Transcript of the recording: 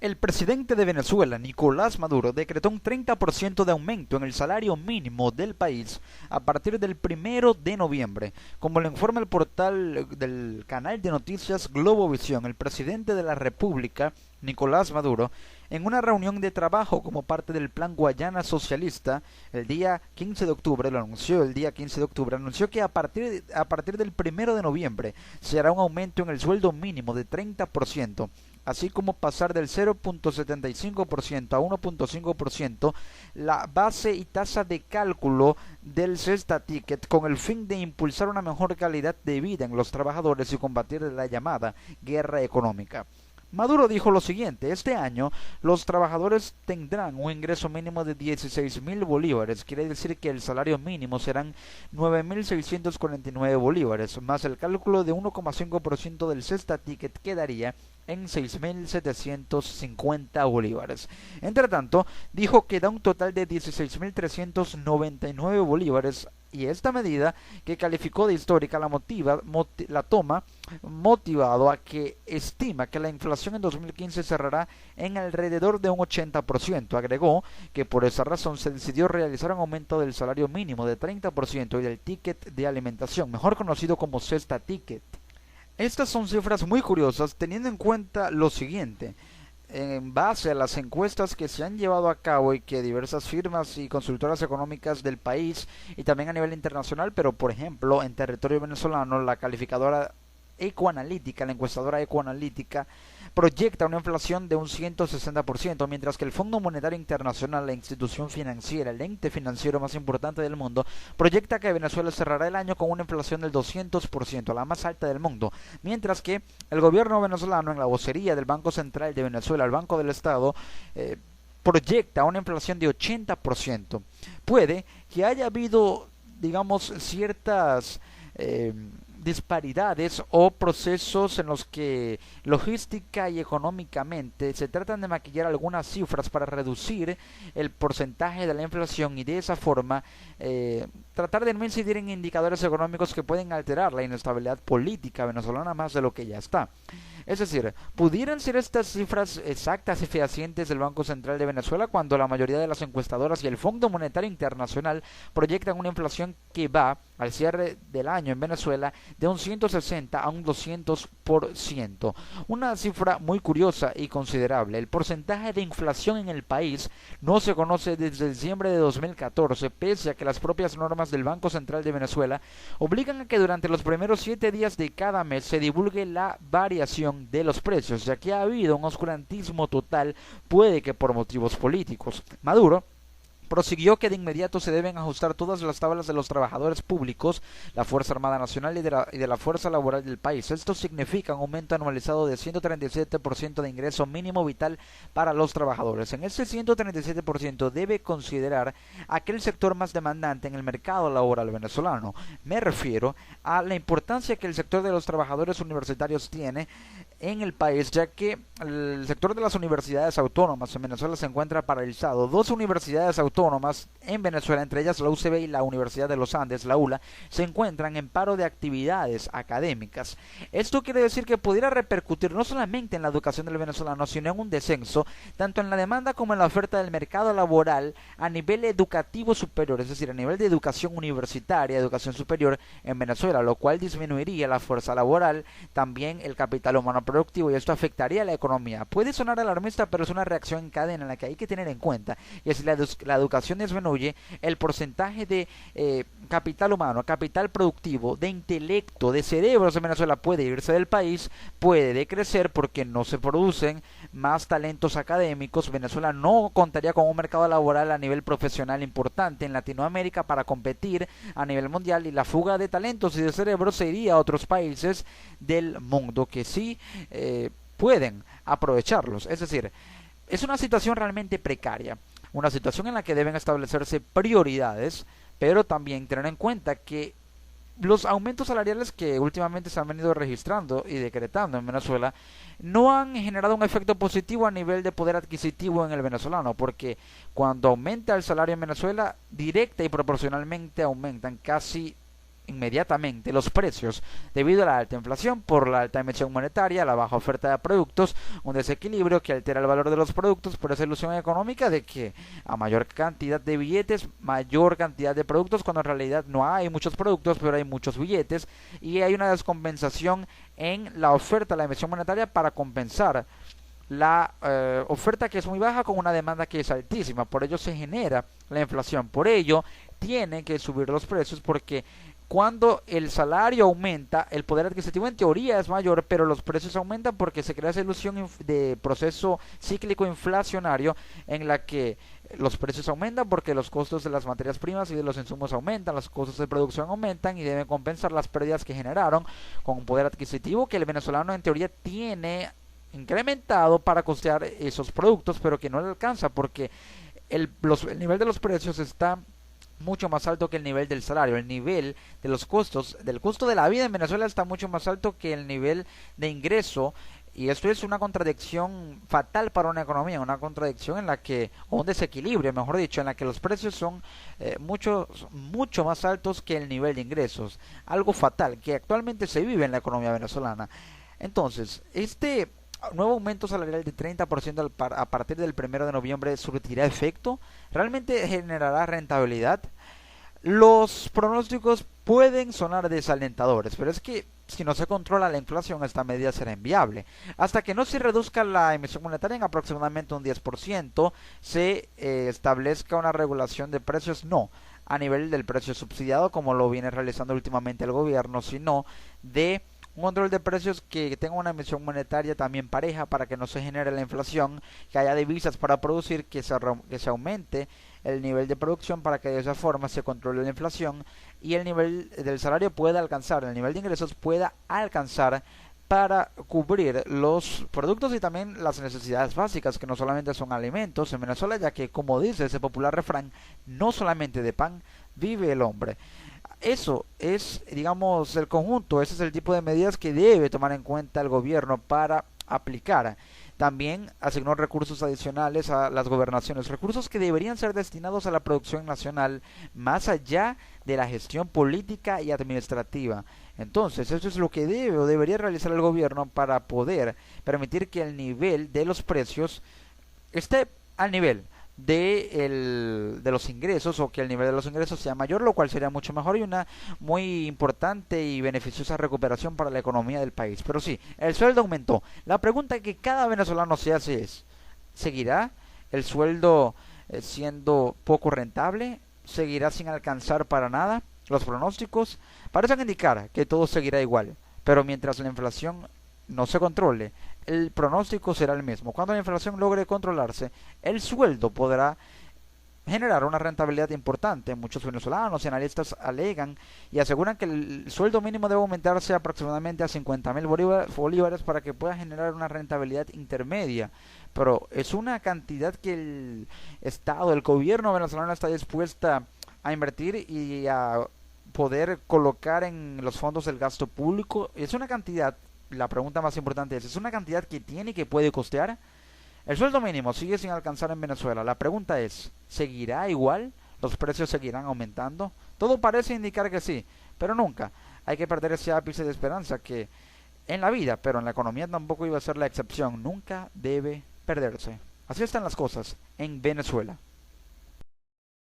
El presidente de Venezuela, Nicolás Maduro, decretó un 30% de aumento en el salario mínimo del país a partir del 1 de noviembre. Como lo informa el portal del canal de noticias Globovisión, el presidente de la República, Nicolás Maduro, en una reunión de trabajo como parte del Plan Guayana Socialista, el día 15 de octubre, lo anunció el día 15 de octubre, anunció que a partir del 1 de noviembre se hará un aumento en el sueldo mínimo de 30%, así como pasar del 0.75% a 1.5% la base y tasa de cálculo del Cesta Ticket, con el fin de impulsar una mejor calidad de vida en los trabajadores y combatir la llamada guerra económica. Maduro dijo lo siguiente: este año los trabajadores tendrán un ingreso mínimo de 16.000 bolívares, quiere decir que el salario mínimo serán 9.649 bolívares, más el cálculo de 1,5% del Cesta Ticket quedaría en 6.750 bolívares. Entre tanto, dijo que da un total de 16.399 bolívares, y esta medida, que calificó de histórica, la toma motivado a que estima que la inflación en 2015 cerrará en alrededor de un 80%. Agregó que por esa razón se decidió realizar un aumento del salario mínimo de 30% y del ticket de alimentación, mejor conocido como Cesta Ticket. Estas son cifras muy curiosas teniendo en cuenta lo siguiente: en base a las encuestas que se han llevado a cabo y que diversas firmas y consultoras económicas del país y también a nivel internacional, pero por ejemplo en territorio venezolano, la calificadora Ecoanalítica, la encuestadora Ecoanalítica, proyecta una inflación de un 160%, mientras que el Fondo Monetario Internacional, la institución financiera, el ente financiero más importante del mundo, proyecta que Venezuela cerrará el año con una inflación del 200%, la más alta del mundo, mientras que el gobierno venezolano, en la vocería del Banco Central de Venezuela, el Banco del Estado, proyecta una inflación de 80%. Puede que haya habido, digamos, ciertas disparidades o procesos en los que logística y económicamente se tratan de maquillar algunas cifras para reducir el porcentaje de la inflación y de esa forma tratar de no incidir en indicadores económicos que pueden alterar la inestabilidad política venezolana más de lo que ya está. Es decir, ¿pudieran ser estas cifras exactas y fehacientes del Banco Central de Venezuela cuando la mayoría de las encuestadoras y el Fondo Monetario Internacional proyectan una inflación que va al cierre del año en Venezuela de un 160 a un 200%? Una cifra muy curiosa y considerable. El porcentaje de inflación en el país no se conoce desde diciembre de 2014, pese a que las propias normas del Banco Central de Venezuela obligan a que durante los primeros 7 días de cada mes se divulgue la variación de los precios, ya que ha habido un oscurantismo total, puede que por motivos políticos. Maduro prosiguió que de inmediato se deben ajustar todas las tablas de los trabajadores públicos, la Fuerza Armada Nacional y de la Fuerza Laboral del país. Esto significa un aumento anualizado de 137% de ingreso mínimo vital para los trabajadores. En ese 137% debe considerar aquel sector más demandante en el mercado laboral venezolano. Me refiero a la importancia que el sector de los trabajadores universitarios tiene en el país, ya que el sector de las universidades autónomas en Venezuela se encuentra paralizado. 2 universidades autónomas en Venezuela, entre ellas la UCB y la Universidad de los Andes, la ULA, se encuentran en paro de actividades académicas. Esto quiere decir que pudiera repercutir no solamente en la educación del venezolano, sino en un descenso tanto en la demanda como en la oferta del mercado laboral a nivel educativo superior, es decir, a nivel de educación universitaria, educación superior en Venezuela, lo cual disminuiría la fuerza laboral, también el capital humano productivo, y esto afectaría a la economía. Puede sonar alarmista, pero es una reacción en cadena en la que hay que tener en cuenta, y es la educación disminuye, el porcentaje de capital humano, capital productivo, de intelecto, de cerebros en Venezuela puede irse del país, puede decrecer porque no se producen más talentos académicos. Venezuela no contaría con un mercado laboral a nivel profesional importante en Latinoamérica para competir a nivel mundial, y la fuga de talentos y de cerebros se iría a otros países del mundo que sí pueden aprovecharlos. Es decir, es una situación realmente precaria, una situación en la que deben establecerse prioridades, pero también tener en cuenta que los aumentos salariales que últimamente se han venido registrando y decretando en Venezuela no han generado un efecto positivo a nivel de poder adquisitivo en el venezolano, porque cuando aumenta el salario en Venezuela, directa y proporcionalmente aumentan casi inmediatamente los precios debido a la alta inflación por la alta emisión monetaria, la baja oferta de productos, un desequilibrio que altera el valor de los productos por esa ilusión económica de que a mayor cantidad de billetes, mayor cantidad de productos, cuando en realidad no hay muchos productos, pero hay muchos billetes y hay una descompensación en la oferta, la emisión monetaria para compensar la oferta que es muy baja con una demanda que es altísima. Por ello se genera la inflación. Por ello tienen que subir los precios porque cuando el salario aumenta, el poder adquisitivo en teoría es mayor, pero los precios aumentan porque se crea esa ilusión de proceso cíclico inflacionario en la que los precios aumentan porque los costos de las materias primas y de los insumos aumentan, los costos de producción aumentan y deben compensar las pérdidas que generaron con un poder adquisitivo que el venezolano en teoría tiene incrementado para costear esos productos, pero que no le alcanza porque el nivel de los precios está mucho más alto que el nivel del salario. El nivel de los costos, del costo de la vida en Venezuela está mucho más alto que el nivel de ingreso. Y esto es una contradicción fatal para una economía, una contradicción en la que, o un desequilibrio, mejor dicho, en la que los precios son mucho más altos que el nivel de ingresos. Algo fatal que actualmente se vive en la economía venezolana. Entonces, este nuevo aumento salarial de 30% a partir del 1 de noviembre surtirá efecto, realmente generará rentabilidad. Los pronósticos pueden sonar desalentadores, pero es que si no se controla la inflación, esta medida será inviable. Hasta que no se reduzca la emisión monetaria en aproximadamente un 10%, se establezca una regulación de precios, no a nivel del precio subsidiado, como lo viene realizando últimamente el gobierno, sino de un control de precios que tenga una emisión monetaria también pareja para que no se genere la inflación, que haya divisas para producir, que se aumente el nivel de producción para que de esa forma se controle la inflación y el nivel del salario pueda alcanzar, el nivel de ingresos pueda alcanzar para cubrir los productos y también las necesidades básicas, que no solamente son alimentos en Venezuela, ya que, como dice ese popular refrán, no solamente de pan vive el hombre. Eso es, digamos, el conjunto, ese es el tipo de medidas que debe tomar en cuenta el gobierno para aplicar. También asignó recursos adicionales a las gobernaciones, recursos que deberían ser destinados a la producción nacional, más allá de la gestión política y administrativa. Entonces, eso es lo que debe o debería realizar el gobierno para poder permitir que el nivel de los precios esté al nivel de los ingresos, o que el nivel de los ingresos sea mayor, lo cual sería mucho mejor y una muy importante y beneficiosa recuperación para la economía del país. Pero sí, el sueldo aumentó. La pregunta que cada venezolano se hace es: ¿seguirá el sueldo siendo poco rentable? ¿Seguirá sin alcanzar para nada? Los pronósticos parecen indicar que todo seguirá igual, pero mientras la inflación no se controle, el pronóstico será el mismo. Cuando la inflación logre controlarse, el sueldo podrá generar una rentabilidad importante. Muchos venezolanos y analistas alegan y aseguran que el sueldo mínimo debe aumentarse aproximadamente a 50.000 bolívares para que pueda generar una rentabilidad intermedia. Pero es una cantidad que el Estado, el gobierno venezolano está dispuesta a invertir y a poder colocar en los fondos del gasto público. Es una cantidad, la pregunta más importante ¿es una cantidad que tiene y que puede costear? El sueldo mínimo sigue sin alcanzar en Venezuela. La pregunta es: ¿seguirá igual? ¿Los precios seguirán aumentando? Todo parece indicar que sí, pero nunca hay que perder ese ápice de esperanza que en la vida, pero en la economía tampoco iba a ser la excepción. Nunca debe perderse. Así están las cosas en Venezuela.